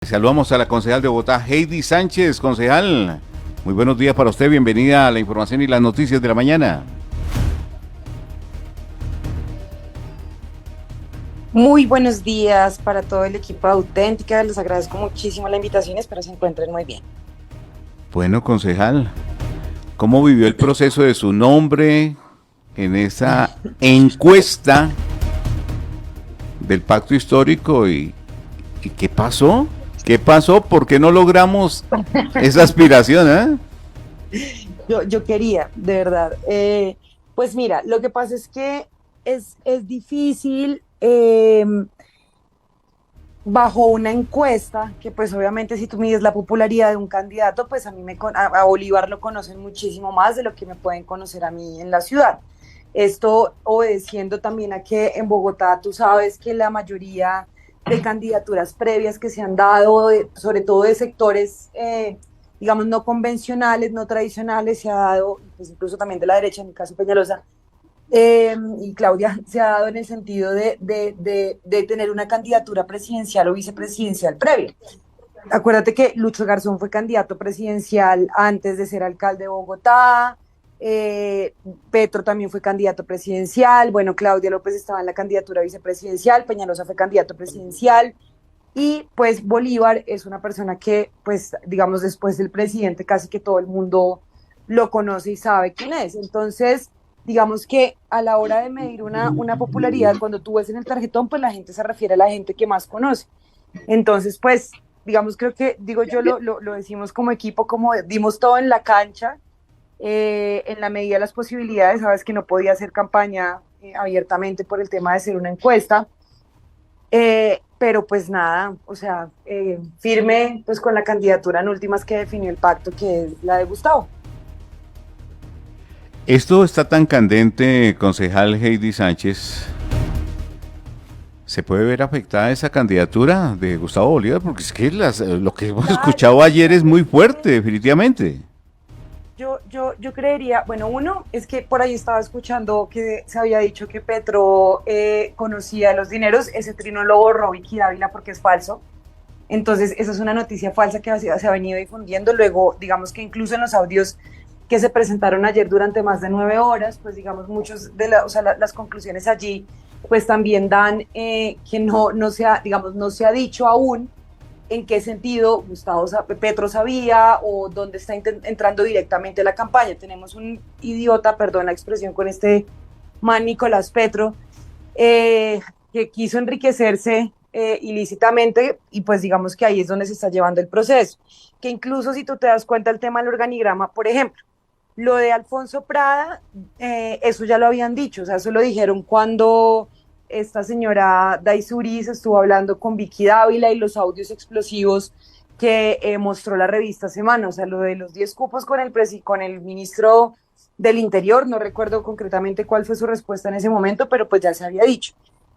Saludamos a la concejal de Bogotá, Heidi Sánchez. Concejal, muy buenos días para usted, bienvenida a la información y las noticias de la mañana. Muy buenos días para todo el equipo de Auténtica, les agradezco muchísimo la invitación, espero se encuentren muy bien. Bueno, concejal, ¿cómo vivió el proceso de su nombre en esa encuesta del pacto histórico y qué pasó? ¿Qué pasó? ¿Por qué no logramos esa aspiración, Yo quería, de verdad. Pues mira, lo que pasa es que es difícil bajo una encuesta, que pues obviamente si tú mides la popularidad de un candidato, pues a Bolívar lo conocen muchísimo más de lo que me pueden conocer a mí en la ciudad. Esto obedeciendo también a que en Bogotá tú sabes que la mayoría de candidaturas previas que se han dado, sobre todo de sectores, digamos, no convencionales, no tradicionales, se ha dado, pues incluso también de la derecha, en mi caso Peñalosa, y Claudia, se ha dado en el sentido de tener una candidatura presidencial o vicepresidencial previa. Acuérdate que Lucho Garzón fue candidato presidencial antes de ser alcalde de Bogotá, Petro también fue candidato presidencial, bueno, Claudia López estaba en la candidatura vicepresidencial, Peñalosa fue candidato presidencial, y pues Bolívar es una persona que, pues, digamos, después del presidente casi que todo el mundo lo conoce y sabe quién es. Entonces, digamos que a la hora de medir una popularidad, cuando tú ves en el tarjetón, pues la gente se refiere a la gente que más conoce. Entonces, pues, digamos, creo que, digo yo, lo decimos como equipo, como dimos todo en la cancha, en la medida de las posibilidades, sabes que no podía hacer campaña abiertamente por el tema de ser una encuesta, pero pues nada, o sea, firme pues con la candidatura en últimas que definió el pacto, que es la de Gustavo. Esto está tan candente, concejal Heidi Sánchez. ¿Se puede ver afectada esa candidatura de Gustavo Bolívar? Porque es que lo que hemos Claro, escuchado ayer es muy fuerte, totalmente. definitivamente. Yo creería, bueno, uno es que por ahí estaba escuchando que se había dicho que Petro conocía los dineros, ese trino lo borró Vicky Dávila porque es falso. Entonces, esa es una noticia falsa que se ha venido difundiendo. Luego, digamos que incluso en los audios que se presentaron ayer durante más de 9 horas, pues digamos, muchos de o sea, las conclusiones allí, pues también dan que no se ha, digamos, no se ha dicho aún en qué sentido Petro sabía o dónde está entrando directamente la campaña. Tenemos un idiota, perdón la expresión, con este man Nicolás Petro, que quiso enriquecerse ilícitamente, y pues digamos que ahí es donde se está llevando el proceso. Que incluso si tú te das cuenta el tema del organigrama, por ejemplo, lo de Alfonso Prada, eso ya lo habían dicho, o sea, eso lo dijeron cuando esta señora Daisuri se estuvo hablando con Vicky Dávila y los audios explosivos que mostró la revista Semana, o sea, lo de los 10 cupos con el ministro del Interior, no recuerdo concretamente cuál fue su respuesta en ese momento, pero pues ya se había dicho.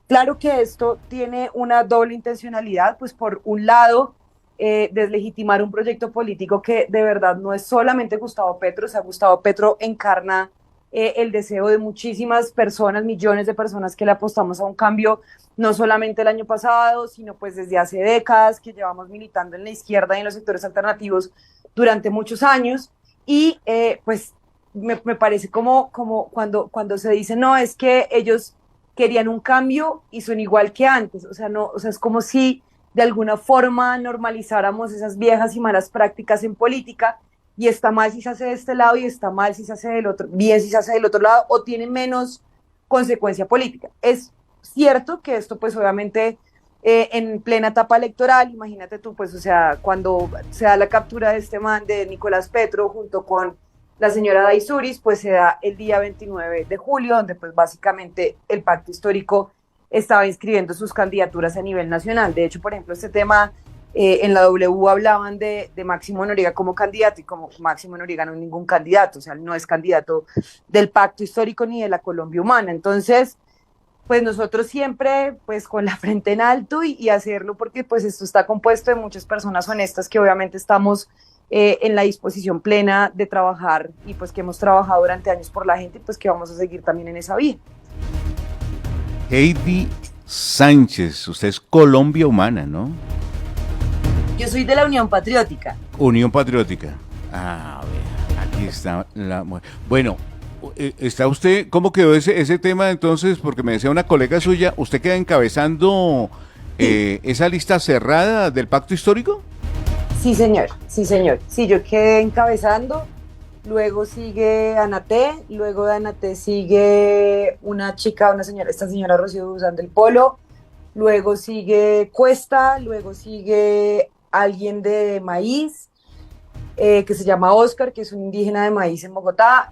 Claro que esto tiene una doble intencionalidad, pues por un lado, deslegitimar un proyecto político que de verdad no es solamente Gustavo Petro, o sea, Gustavo Petro encarna el deseo de muchísimas personas, millones de personas que le apostamos a un cambio, no solamente el año pasado, sino pues desde hace décadas que llevamos militando en la izquierda y en los sectores alternativos durante muchos años. Y pues me parece como cuando se dice, no, es que ellos querían un cambio y son igual que antes, o sea, no, o sea, es como si de alguna forma normalizáramos esas viejas y malas prácticas en política, y está mal si se hace de este lado y está mal si se hace del otro, bien si se hace del otro lado, o tiene menos consecuencia política. Es cierto que esto pues obviamente en plena etapa electoral, imagínate tú, pues o sea, cuando se da la captura de este man de Nicolás Petro junto con la señora Daisuris, pues se da el día 29 de julio, donde pues básicamente el pacto histórico estaba inscribiendo sus candidaturas a nivel nacional. De hecho, por ejemplo, este tema en la W hablaban de Máximo Noriega como candidato, y como Máximo Noriega no es ningún candidato, o sea, no es candidato del pacto histórico ni de la Colombia humana. Entonces, pues nosotros siempre pues con la frente en alto y hacerlo, porque pues esto está compuesto de muchas personas honestas que obviamente estamos en la disposición plena de trabajar, y pues que hemos trabajado durante años por la gente, y pues que vamos a seguir también en esa vía. Heidi Sánchez, usted es Colombia Humana, ¿no? Yo soy de la Unión Patriótica. Unión Patriótica. A ver, aquí está la... Bueno, ¿está usted, cómo quedó ese tema entonces? Porque me decía una colega suya, ¿usted queda encabezando esa lista cerrada del pacto histórico? Sí, señor, sí, señor. Sí, yo quedé encabezando, luego sigue Anaté, luego de Anaté sigue una chica, una señora, esta señora Rocío Duzán del Polo, luego sigue Cuesta, luego sigue alguien de Maíz, que se llama Oscar, que es un indígena de Maíz en Bogotá,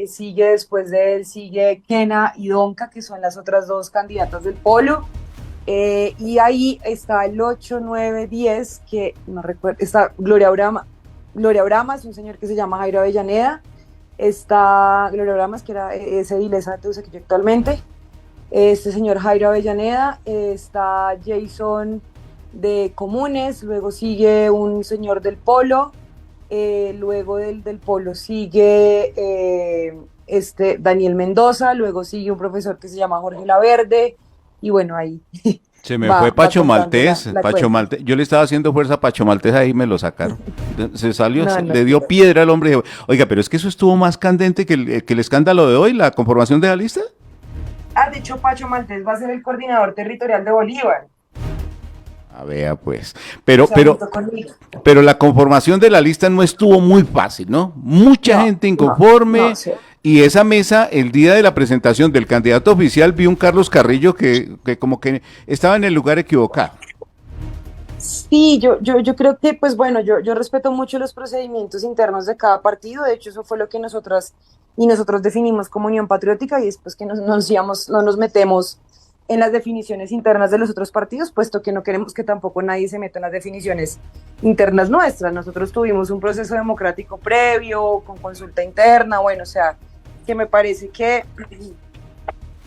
sigue después de él, sigue Kena y Donka, que son las otras dos candidatas del Polo. Y ahí está el 8 9 10 que no recuerdo, está Gloria Brama es un señor que se llama Jairo Avellaneda, está Gloria Bramas, que era ese edilesa de Usaquillo actualmente, este señor Jairo Avellaneda, está Jason de Comunes, luego sigue un señor del Polo, luego del Polo sigue Daniel Mendoza, luego sigue un profesor que se llama Jorge Laverde, y bueno, ahí Se me fue va Pacho contando Maltés, la Pacho cuenta. Maltés. Yo le estaba haciendo fuerza a Pacho Maltés, ahí me lo sacaron. Se salió, No, no. le dio piedra al hombre. Oiga, pero es que eso estuvo más candente que el escándalo de hoy, la conformación de la lista. Ah, de hecho, Pacho Maltés va a ser el coordinador territorial de Bolívar, A ver, pues. o Pero, sea, pero, junto conmigo. pero la conformación de la lista no estuvo muy fácil, ¿no? Mucha No, gente no, inconforme. sí. Y esa mesa, el día de la presentación del candidato oficial, vi un Carlos Carrillo que como que estaba en el lugar equivocado. Sí, yo creo que, pues bueno, yo respeto mucho los procedimientos internos de cada partido. De hecho, eso fue lo que nosotras y nosotros definimos como Unión Patriótica, y después que no nos metemos en las definiciones internas de los otros partidos, puesto que no queremos que tampoco nadie se meta en las definiciones internas nuestras. Nosotros tuvimos un proceso democrático previo, con consulta interna, bueno, o sea, que me parece que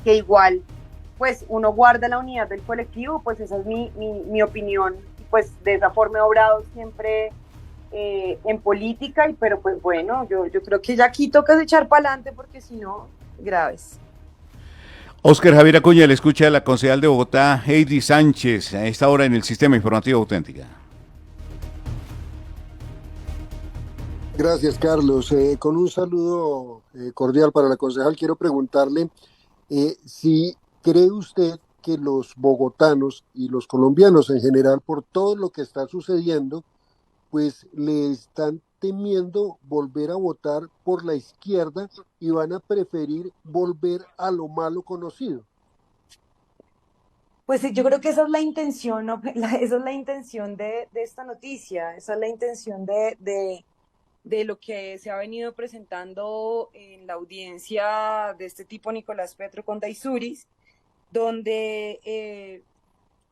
igual pues uno guarda la unidad del colectivo, pues esa es mi opinión, pues de esa forma he obrado siempre en política, pero pues bueno, yo creo que ya aquí toca echar para adelante porque si no, graves. Óscar Javier Acuña, le escucha a la concejal de Bogotá, Heidi Sánchez, a esta hora en el Sistema Informativo Auténtica. Gracias, Carlos. Con un saludo cordial para la concejal, quiero preguntarle si cree usted que los bogotanos y los colombianos en general, por todo lo que está sucediendo, pues le están temiendo volver a votar por la izquierda y van a preferir volver a lo malo conocido. Pues sí, yo creo que esa es la intención, ¿no? Esa es la intención de esta noticia, esa es la intención de lo que se ha venido presentando en la audiencia de este tipo Nicolás Petro con Daisuris, donde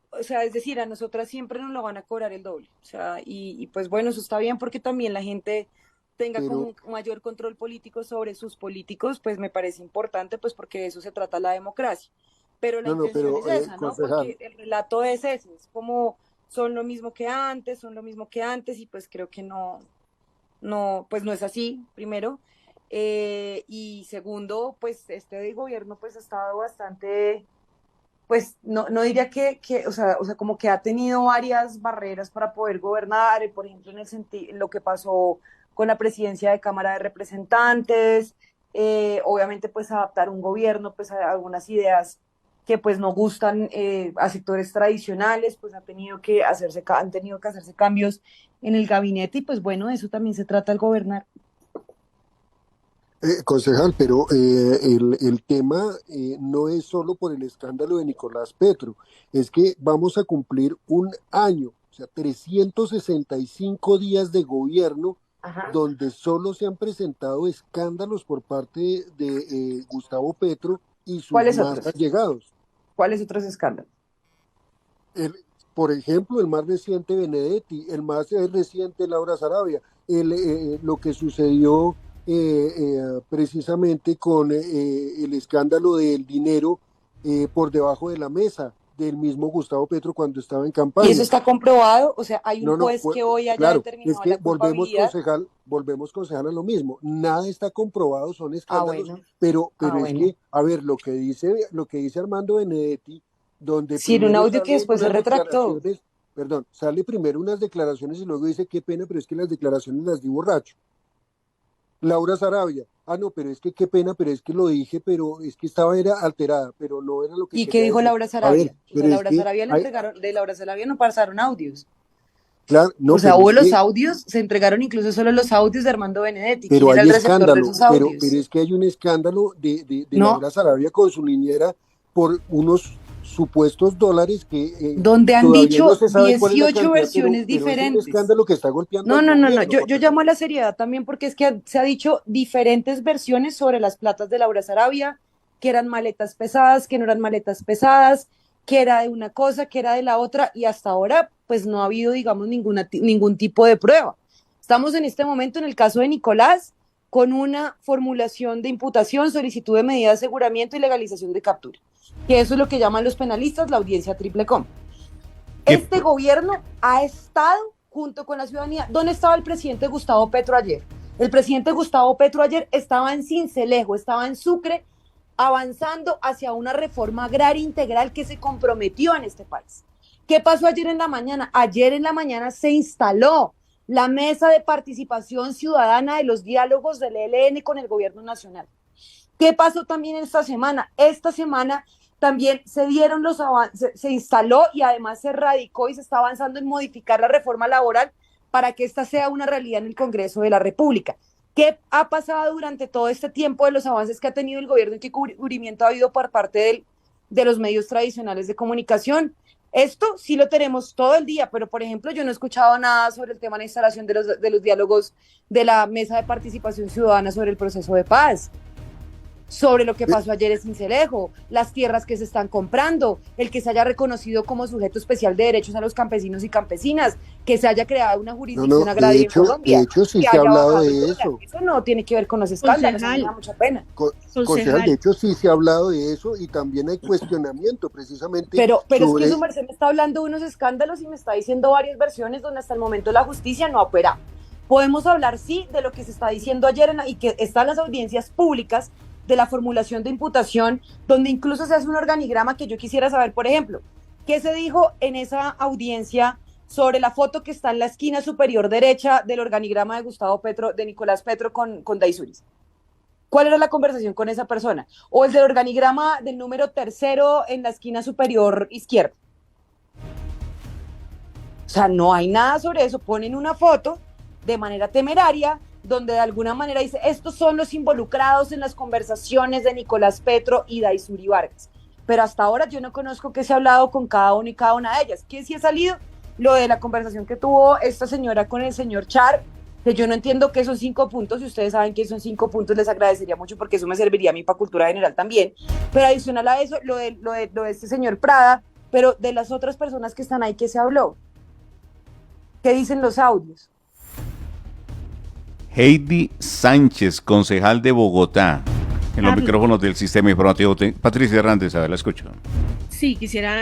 o sea, es decir, a nosotras siempre nos lo van a cobrar el doble. O sea, pues bueno, eso está bien porque también la gente tenga como Pero, un mayor control político sobre sus políticos, pues me parece importante, pues porque de eso se trata la democracia. Pero la no, no, intención pero es esa, ¿no? concejal, Porque el relato es ese, es como son lo mismo que antes, son lo mismo que antes, y pues creo que pues no es así, primero. Y segundo, pues este gobierno pues ha estado bastante pues no diría o sea, como que ha tenido varias barreras para poder gobernar, por ejemplo, en el lo que pasó con la presidencia de Cámara de Representantes, obviamente pues adaptar un gobierno pues a algunas ideas que pues no gustan a sectores tradicionales, pues han tenido que hacerse cambios en el gabinete y pues bueno, de eso también se trata el gobernar. concejal, pero el tema no es solo por el escándalo de Nicolás Petro, es que vamos a cumplir un año, o sea, 365 días de gobierno Ajá. donde solo se han presentado escándalos por parte de Gustavo Petro y sus ¿Cuáles más otros? allegados. ¿Cuáles otros escándalos? El, por ejemplo, el más reciente Benedetti, el más reciente Laura Sarabia, lo que sucedió precisamente con el escándalo del dinero por debajo de la mesa del mismo Gustavo Petro cuando estaba en Y eso campaña. está comprobado, o sea, hay un No, no, juez que hoy haya claro, es determinado que la culpabilidad. volvemos concejal a lo mismo. Nada está comprobado, son Ah, escándalos, bueno, pero es bueno. que, a ver, lo que dice Armando Benedetti, donde Sí, era un primero audio que salen después se unas retractó. declaraciones, perdón, sale primero unas declaraciones y luego dice qué pena, pero es que las declaraciones las di borracho. Laura Sarabia, no, pero es que qué pena, pero es que lo dije, pero es que estaba era alterada, pero no era lo que ¿Y qué quería dijo decir. Laura A ver, Sarabia? O sea, pero es Laura que, Sarabia le hay, entregaron, de Laura Sarabia no pasaron audios. claro, O no, sea, pero hubo es los que, audios, se entregaron incluso solo los audios de Armando Benedetti. ¿Quién pero era hay el receptor de esos escándalo, pero audios? es que hay un escándalo de No, Laura Sarabia con su niñera por unos supuestos dólares que donde han todavía no dicho se sabe cuál es la 18 cantidad, versiones pero es un diferentes. escándalo que está golpeando No, al no, no, no. gobierno, Yo porque llamo a la seriedad también porque es que se ha dicho diferentes versiones sobre las platas de Laura Sarabia, que eran maletas pesadas, que no eran maletas pesadas, que era de una cosa, que era de la otra, y hasta ahora pues no ha habido, digamos, ningún tipo de prueba. Estamos en este momento en el caso de Nicolás con una formulación de imputación, solicitud de medida de aseguramiento y legalización de captura, que eso es lo que llaman los penalistas la audiencia triple com. ¿Qué, Este gobierno ha estado junto con la ciudadanía. ¿Dónde estaba el presidente Gustavo Petro ayer? El presidente Gustavo Petro ayer estaba en Sincelejo, estaba en Sucre, avanzando hacia una reforma agraria integral que se comprometió en este país. ¿Qué pasó ayer en la mañana? Ayer en la mañana se instaló la mesa de participación ciudadana de los diálogos del ELN con el gobierno nacional. ¿Qué pasó también esta semana? Esta semana también se dieron los avances, se instaló y además se radicó y se está avanzando en modificar la reforma laboral para que esta sea una realidad en el Congreso de la República. ¿Qué ha pasado durante todo este tiempo de los avances que ha tenido el gobierno y qué cubrimiento ha habido por parte de los medios tradicionales de comunicación? Esto sí lo tenemos todo el día, pero por ejemplo yo no he escuchado nada sobre el tema de la instalación de los diálogos de la mesa de participación ciudadana sobre el proceso de paz, sobre lo que pasó ayer en Sincelejo, las tierras que se están comprando, el que se haya reconocido como sujeto especial de derechos a los campesinos y campesinas, que se haya creado una no, no, jurisdicción agraria en Colombia, de hecho sí que se ha haya hablado bajado el de dólar. eso. Eso no tiene que ver con los escándalos, a mí me da mucha pena. Concejal, de Concejal, hecho sí se ha hablado de eso y también hay cuestionamiento precisamente Pero es que sobre, su merced me está hablando de unos escándalos y me está diciendo varias versiones donde hasta el momento la justicia no ha operado. Podemos hablar, sí, de lo que se está diciendo ayer y que están las audiencias públicas de la formulación de imputación, donde incluso se hace un organigrama que yo quisiera saber, por ejemplo, qué se dijo en esa audiencia sobre la foto que está en la esquina superior derecha del organigrama de Gustavo Petro, de Nicolás Petro con Daisuris. ¿Cuál era la conversación con esa persona? O el del organigrama del número tercero en la esquina superior izquierda. O sea, no hay nada sobre eso. Ponen una foto de manera temeraria, donde de alguna manera dice, estos son los involucrados en las conversaciones de Nicolás Petro y Daisuri Vargas. Pero hasta ahora yo no conozco qué se ha hablado con cada uno y cada una de ellas. ¿Qué sí ha salido? Lo de la conversación que tuvo esta señora con el señor Char, que yo no entiendo qué son 5 puntos. Si ustedes saben que son 5 puntos, les agradecería mucho porque eso me serviría a mí para cultura general también. Pero adicional a eso, lo de este señor Prada, pero de las otras personas que están ahí, ¿qué se habló? ¿Qué dicen los audios? Heidi Sánchez, concejal de Bogotá, en los Carlos. micrófonos del Sistema Informativo. Patricia Hernández, a ver, la escucho. Sí, quisiera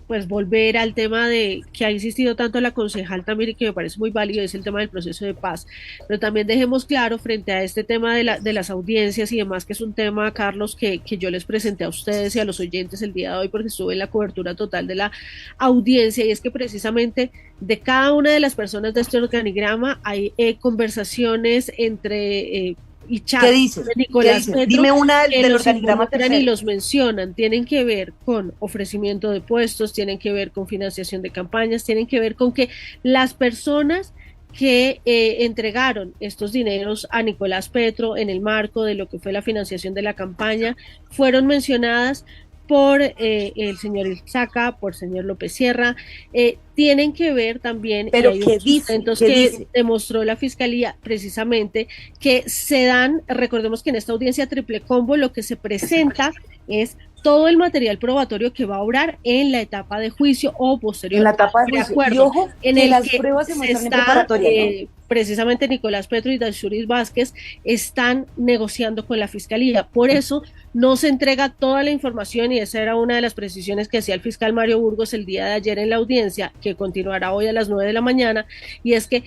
pues volver al tema de que ha insistido tanto la concejal también y que me parece muy válido, es el tema del proceso de paz. Pero también dejemos claro frente a este tema de las audiencias y demás, que es un tema, Carlos, que yo les presenté a ustedes y a los oyentes el día de hoy porque estuve en la cobertura total de la audiencia, y es que precisamente de cada una de las personas de este organigrama hay conversaciones entre y chat ¿Qué dice? de Nicolás Petro. Dime una que del los organigrama involucran tercero. y los mencionan, tienen que ver con ofrecimiento de puestos, tienen que ver con financiación de campañas, tienen que ver con que las personas que entregaron estos dineros a Nicolás Petro en el marco de lo que fue la financiación de la campaña fueron mencionadas por el señor Ilzaca, por el señor López Sierra, tienen que ver también, pero y hay ¿qué dice? sustentos ¿Qué que dice? demostró la Fiscalía precisamente, que se dan, recordemos que en esta audiencia triple combo lo que se presenta es todo el material probatorio que va a obrar en la etapa de juicio o posterior. En la etapa de juicio. acuerdo, Y ojo, en que el las que pruebas se se muestran en está, preparatoria, ¿no? precisamente Nicolás Petro y Daisuri Vázquez están negociando con la Fiscalía. Por eso no se entrega toda la información, y esa era una de las precisiones que hacía el fiscal Mario Burgos el día de ayer en la audiencia, que continuará hoy a las 9 de la mañana, y es que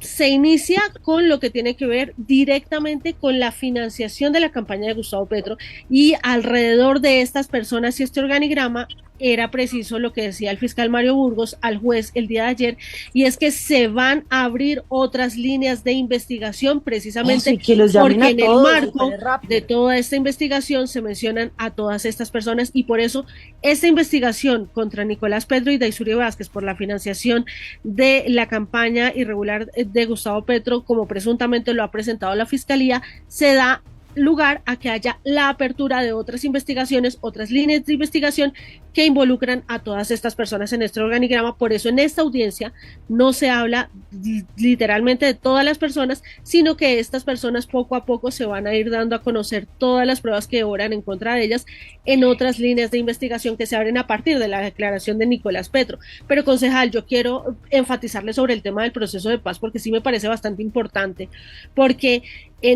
se inicia con lo que tiene que ver directamente con la financiación de la campaña de Gustavo Petro, y alrededor de estas personas y este organigrama era preciso lo que decía el fiscal Mario Burgos al juez el día de ayer, y es que se van a abrir otras líneas de investigación precisamente Eso, y que los llamen porque a en el todos, marco súper rápido. de toda esta investigación se mencionan a todas estas personas, y por eso esta investigación contra Nicolás Petro y Daisuri Vázquez por la financiación de la campaña irregular de Gustavo Petro, como presuntamente lo ha presentado la Fiscalía, se da lugar a que haya la apertura de otras investigaciones, otras líneas de investigación que involucran a todas estas personas en este organigrama. Por eso en esta audiencia no se habla literalmente de todas las personas, sino que estas personas poco a poco se van a ir dando a conocer todas las pruebas que oran en contra de ellas en otras líneas de investigación que se abren a partir de la declaración de Nicolás Petro. Pero, concejal, yo quiero enfatizarle sobre el tema del proceso de paz, porque sí me parece bastante importante, porque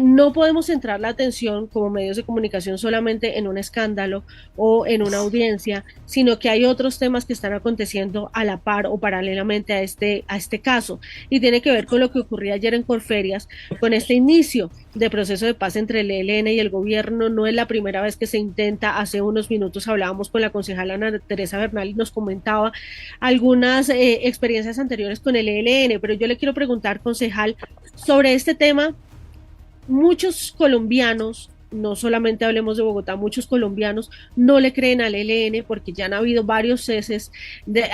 no podemos centrar la atención como medios de comunicación solamente en un escándalo o en una audiencia, sino que hay otros temas que están aconteciendo a la par o paralelamente a este caso, y tiene que ver con lo que ocurría ayer en Corferias, con este inicio de proceso de paz entre el ELN y el gobierno. No es la primera vez que se intenta. Hace unos minutos hablábamos con la concejala Ana Teresa Bernal y nos comentaba algunas experiencias anteriores con el ELN, pero yo le quiero preguntar, concejal, sobre este tema. Muchos colombianos, no solamente hablemos de Bogotá, muchos colombianos no le creen al ELN porque ya han habido varios ceses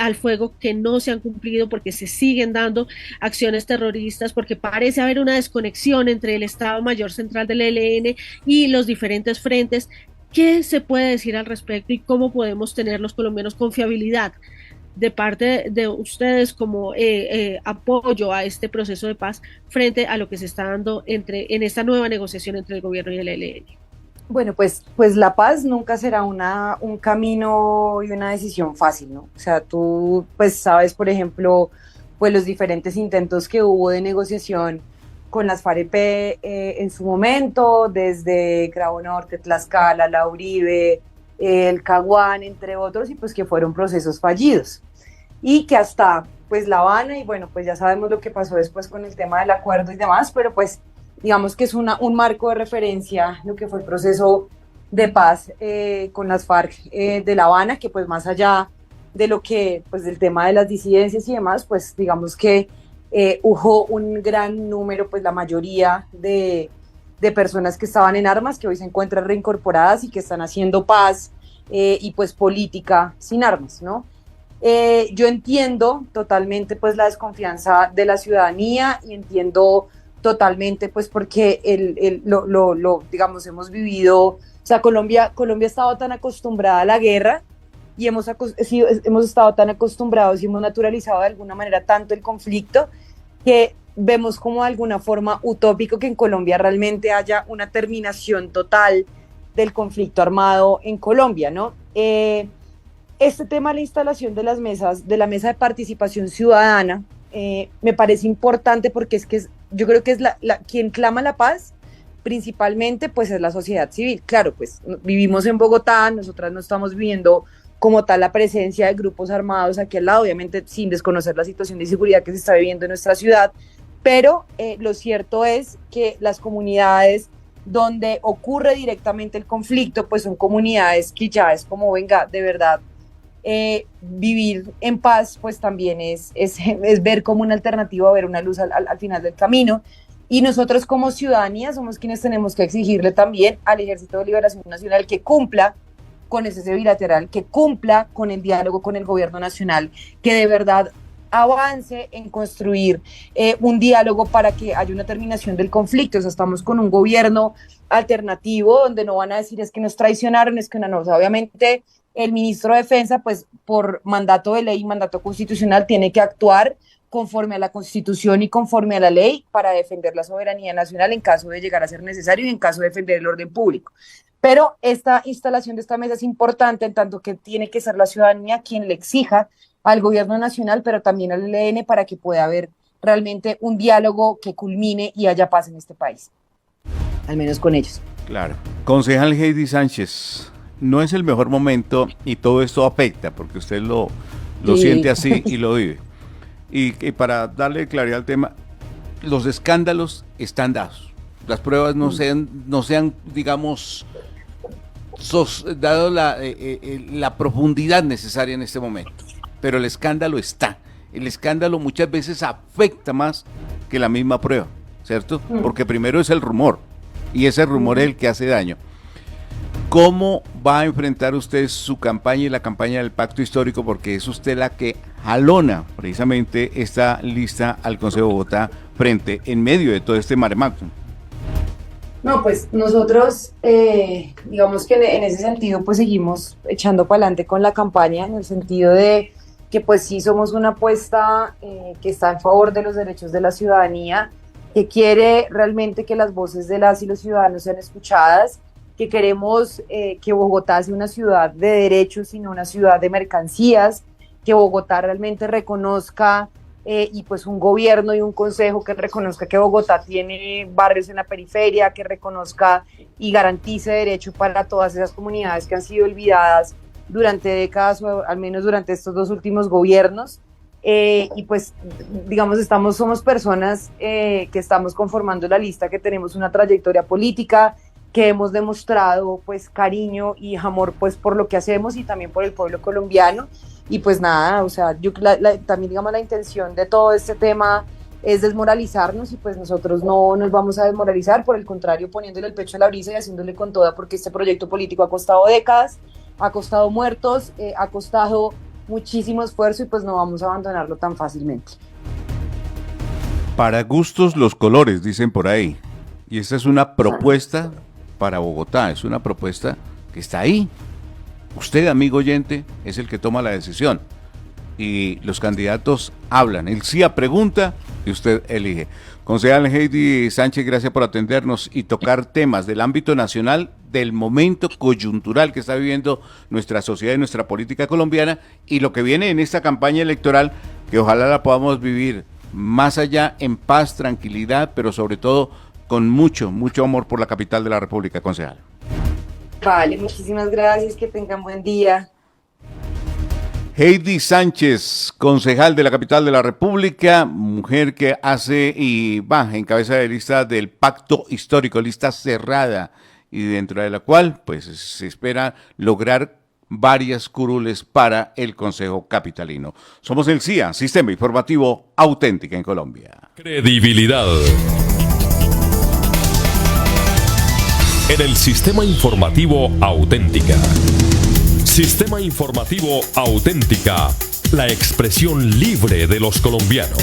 al fuego que no se han cumplido, porque se siguen dando acciones terroristas, porque parece haber una desconexión entre el Estado Mayor Central del ELN y los diferentes frentes. ¿Qué se puede decir al respecto y cómo podemos tener los colombianos confiabilidad de parte de ustedes como apoyo a este proceso de paz frente a lo que se está dando en esta nueva negociación entre el gobierno y el ELN? Bueno, pues la paz nunca será un camino y una decisión fácil, ¿no? O sea, tú pues sabes, por ejemplo, pues los diferentes intentos que hubo de negociación con las FAREP en su momento, desde Cravo Norte, Tlaxcala, La Uribe, el Caguán, entre otros, y pues que fueron procesos fallidos. Y que hasta pues La Habana, y bueno, pues ya sabemos lo que pasó después con el tema del acuerdo y demás, pero pues digamos que es un marco de referencia lo que fue el proceso de paz con las FARC de La Habana, que pues más allá de lo que, pues del tema de las disidencias y demás, pues digamos que hubo un gran número, pues la mayoría de personas que estaban en armas, que hoy se encuentran reincorporadas y que están haciendo paz y pues política sin armas, ¿no? Yo entiendo totalmente pues la desconfianza de la ciudadanía y entiendo totalmente pues porque digamos, hemos vivido, o sea, Colombia ha estado tan acostumbrada a la guerra y hemos estado tan acostumbrados y hemos naturalizado de alguna manera tanto el conflicto que vemos como de alguna forma utópico que en Colombia realmente haya una terminación total del conflicto armado en Colombia, ¿no? Este tema de la instalación de las mesas, de la mesa de participación ciudadana, me parece importante porque yo creo que es quien clama la paz, principalmente pues es la sociedad civil. Claro, pues vivimos en Bogotá, nosotras no estamos viviendo como tal la presencia de grupos armados aquí al lado, obviamente sin desconocer la situación de inseguridad que se está viviendo en nuestra ciudad, pero lo cierto es que las comunidades donde ocurre directamente el conflicto, pues son comunidades que ya es como, venga, de verdad, vivir en paz, pues también es ver como una alternativa, ver una luz al final del camino. Y nosotros como ciudadanía somos quienes tenemos que exigirle también al Ejército de Liberación Nacional que cumpla con ese cese bilateral, que cumpla con el diálogo con el gobierno nacional, que de verdad avance en construir un diálogo para que haya una terminación del conflicto. O sea, estamos con un gobierno alternativo donde no van a decir es que nos traicionaron, es que no, o sea, obviamente el ministro de Defensa, pues por mandato de ley, mandato constitucional, tiene que actuar conforme a la Constitución y conforme a la ley para defender la soberanía nacional en caso de llegar a ser necesario y en caso de defender el orden público. Pero esta instalación de esta mesa es importante en tanto que tiene que ser la ciudadanía quien le exija al gobierno nacional, pero también al ELN para que pueda haber realmente un diálogo que culmine y haya paz en este país, al menos con ellos. Claro. Concejal Heidi Sánchez, no es el mejor momento y todo esto afecta porque usted lo siente así y lo vive. Y para darle claridad al tema, los escándalos están dados. Las pruebas no sean, digamos, dado la profundidad necesaria en este momento. Pero el escándalo está. El escándalo muchas veces afecta más que la misma prueba, ¿cierto? Porque primero es el rumor, y ese rumor es el que hace daño. ¿Cómo va a enfrentar usted su campaña y la campaña del Pacto Histórico? Porque es usted la que jalona precisamente esta lista al Consejo de Bogotá en medio de todo este mare magnum. No, pues nosotros, digamos que en ese sentido, pues seguimos echando para adelante con la campaña, en el sentido de que pues sí somos una apuesta que está en favor de los derechos de la ciudadanía, que quiere realmente que las voces de las y los ciudadanos sean escuchadas, que queremos que Bogotá sea una ciudad de derechos y no una ciudad de mercancías, que Bogotá realmente reconozca y pues un gobierno y un consejo que reconozca que Bogotá tiene barrios en la periferia, que reconozca y garantice derecho para todas esas comunidades que han sido olvidadas durante décadas o al menos durante estos 2 últimos gobiernos. Y pues digamos somos personas que estamos conformando la lista, que tenemos una trayectoria política, que hemos demostrado pues cariño y amor pues por lo que hacemos y también por el pueblo colombiano. Y pues nada, o sea, también digamos la intención de todo este tema es desmoralizarnos, y pues nosotros no nos vamos a desmoralizar, por el contrario, poniéndole el pecho a la brisa y haciéndole con toda, porque este proyecto político ha costado décadas, ha costado muertos, ha costado muchísimo esfuerzo, y pues no vamos a abandonarlo tan fácilmente. Para gustos los colores, dicen por ahí. Y esta es una propuesta para Bogotá, es una propuesta que está ahí. Usted, amigo oyente, es el que toma la decisión. Y los candidatos hablan. El CIA pregunta y usted elige. Concejal Heidi Sánchez, gracias por atendernos y tocar temas del ámbito nacional, del momento coyuntural que está viviendo nuestra sociedad y nuestra política colombiana, y lo que viene en esta campaña electoral, que ojalá la podamos vivir más allá en paz, tranquilidad, pero sobre todo con mucho, mucho amor por la capital de la República, concejal. Vale, muchísimas gracias, que tengan buen día. Heidi Sánchez, concejal de la capital de la República, mujer que hace y va en cabeza de lista del Pacto Histórico, lista cerrada, y dentro de la cual pues se espera lograr varias curules para el Consejo Capitalino. Somos el CIA, Sistema Informativo Auténtica en Colombia. Credibilidad. En el Sistema Informativo Auténtica. Sistema Informativo Auténtica, la expresión libre de los colombianos.